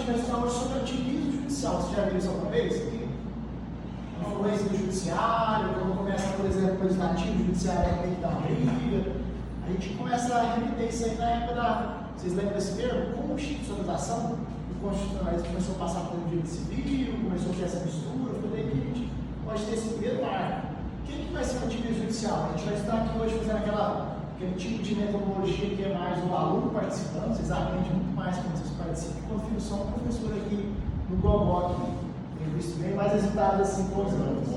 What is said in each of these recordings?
gente vai estudar hoje sobre ativismo judicial. Vocês já viram isso alguma vez? Influência do judiciário, quando começa, por exemplo, o legislativo, o judiciário é meio da briga. A gente começa a remeter isso aí na época da. Vocês lembram desse termo? Constitucionalização do constitucionalismo começou a passar pelo direito civil, começou a ter essa mistura, foi daí que a gente pode ter esse primeiro marco. O que vai ser o ativismo judicial? A gente vai estar aqui hoje fazendo aquele tipo de metodologia que é mais o aluno participando, vocês aprendem muito mais quando vocês participam, quando fico só um professor aqui no Gogó, que tem visto bem mais resultados assim com os anos.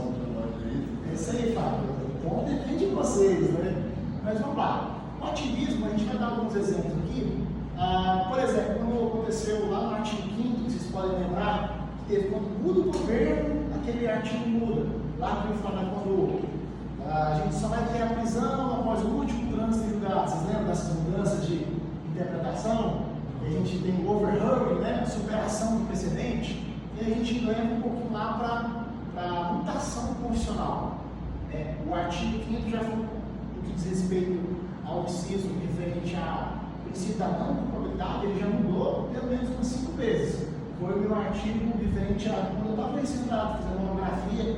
É isso aí, Fábio. O ponto depende de vocês, né? Mas vamos lá. O ativismo, a gente vai dar alguns exemplos aqui. Por exemplo, quando aconteceu lá no artigo 5º, que vocês podem lembrar, que teve quando muda o governo, aquele artigo muda. Lá que eu falo quando a gente só vai ter a prisão após o último trânsito julgado. Vocês lembram dessas mudanças de interpretação? E a gente tem o overruling, né? Superação do precedente. E a gente leva um pouquinho lá para a mutação constitucional. O artigo 5º já foi o que diz respeito ao inciso referente ao princípio da não culpabilidade, ele já mudou pelo menos umas 5 vezes. Foi o meu artigo referente a. Quando eu estava fazendo uma monografia,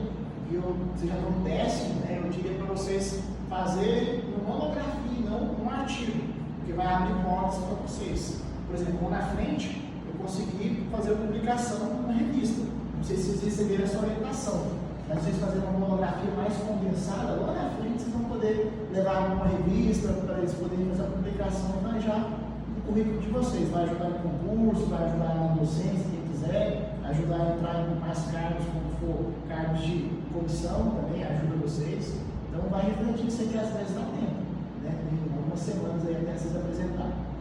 e vocês já estão no 10º, né, eu diria para vocês fazerem uma monografia e não um artigo, porque vai abrir portas para vocês. Por exemplo, lá na frente, eu consegui fazer a publicação numa revista. Não sei se vocês receberam essa orientação, mas vocês fazerem uma monografia mais condensada, lá na frente vocês vão poder levar numa revista para eles poderem fazer a publicação e vai já no currículo de vocês. Vai ajudar no concurso, vai ajudar na docência, quem quiser, ajudar a entrar em mais cargos, quando for cargos de comissão também, ajuda vocês. Então vai refletir isso aqui, às vezes dá tempo, né? Em algumas semanas aí até vocês apresentarem.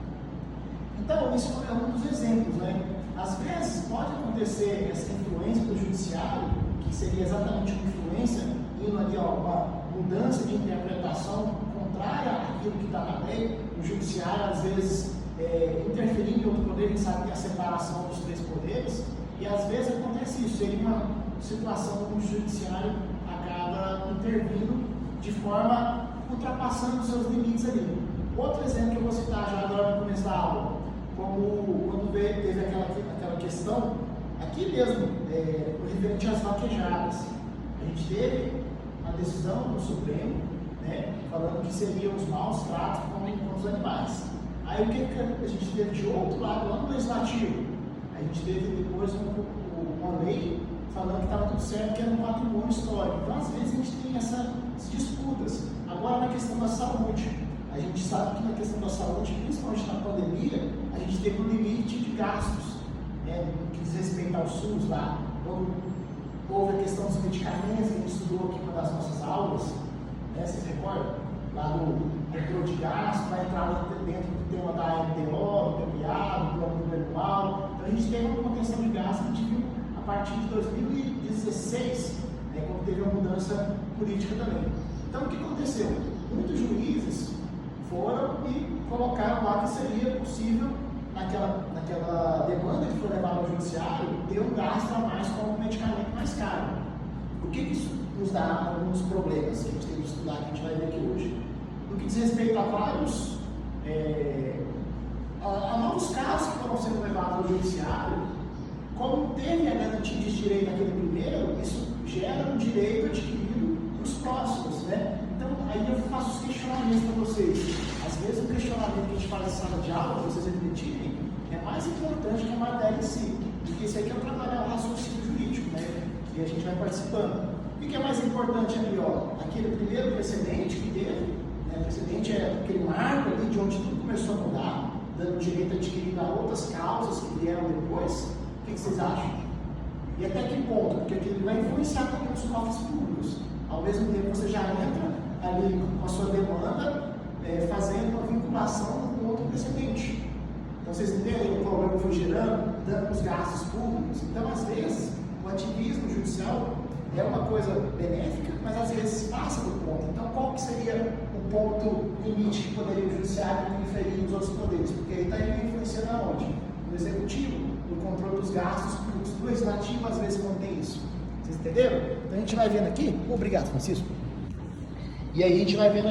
Então, isso é um dos exemplos, né? Às vezes pode acontecer essa influência do judiciário, que seria exatamente uma influência, indo ali, uma mudança de interpretação contrária àquilo que está na lei, o judiciário às vezes interferindo em outro poder, a gente sabe que é a separação dos 3 poderes, e às vezes acontece isso, seria uma situação onde o judiciário acaba intervindo de forma ultrapassando os seus limites ali. Outro exemplo que eu vou citar já agora no começo da aula, como quando teve aquela questão, aqui mesmo, referente às vaquejadas. A gente teve a decisão do Supremo, né, falando que seriam os maus tratos com os animais. Aí o que a gente teve de outro lado, lá no Legislativo? A gente teve depois uma lei falando que estava tudo certo, que era um patrimônio histórico. Então, às vezes, a gente tem essas disputas. Agora, na questão da saúde, a gente sabe que na questão da saúde, principalmente na pandemia, a gente teve um limite de gastos, né, que diz respeito ao SUS lá. Quando houve a questão dos medicamentos, que a gente estudou aqui em uma das nossas aulas, né, vocês recordam? Lá no controle de gasto, vai entrar dentro do tema da LDO, do PPA, do plano plurianual. Então, a gente teve uma questão de gasto que a gente viu a partir de 2016, né, quando teve uma mudança política também. Então, o que aconteceu? Muitos juízes foram e colocaram lá que seria possível, naquela demanda que foi levada ao judiciário, ter um gasto a mais com um medicamento mais caro. O que isso nos dá alguns problemas que a gente tem que estudar, que a gente vai ver aqui hoje? No que diz respeito a vários, a novos casos que foram sendo levados ao judiciário, como teve a garantia de direito naquele primeiro, isso gera um direito adquirido nos próximos, né? Então, aí eu faço os questionamentos para vocês. Às vezes, o questionamento que a gente faz em sala de aula, vocês refletirem, é mais importante que a matéria em si, porque isso aqui é trabalhar o raciocínio jurídico, né? E a gente vai participando. O que é mais importante ali, aquele primeiro precedente que teve, né? O precedente é aquele marco ali de onde tudo começou a mudar, dando direito adquirido a outras causas que vieram depois. O que vocês acham? E até que ponto? Porque aquilo vai influenciar também os cofres públicos. Ao mesmo tempo, você já entra ali com a sua demanda, fazendo uma vinculação com outro precedente. Então, vocês entendem o problema que foi gerando, dando os gastos públicos? Então, às vezes, o ativismo judicial é uma coisa benéfica, mas às vezes passa do ponto. Então, qual que seria o ponto limite que poderia o judiciário interferir nos outros poderes? Porque aí está influenciando aonde? No executivo, no controle dos gastos públicos. O legislativo, às vezes, mantém isso. Vocês entenderam? Então, a gente vai vendo aqui. Obrigado, Francisco. E aí, a gente vai vendo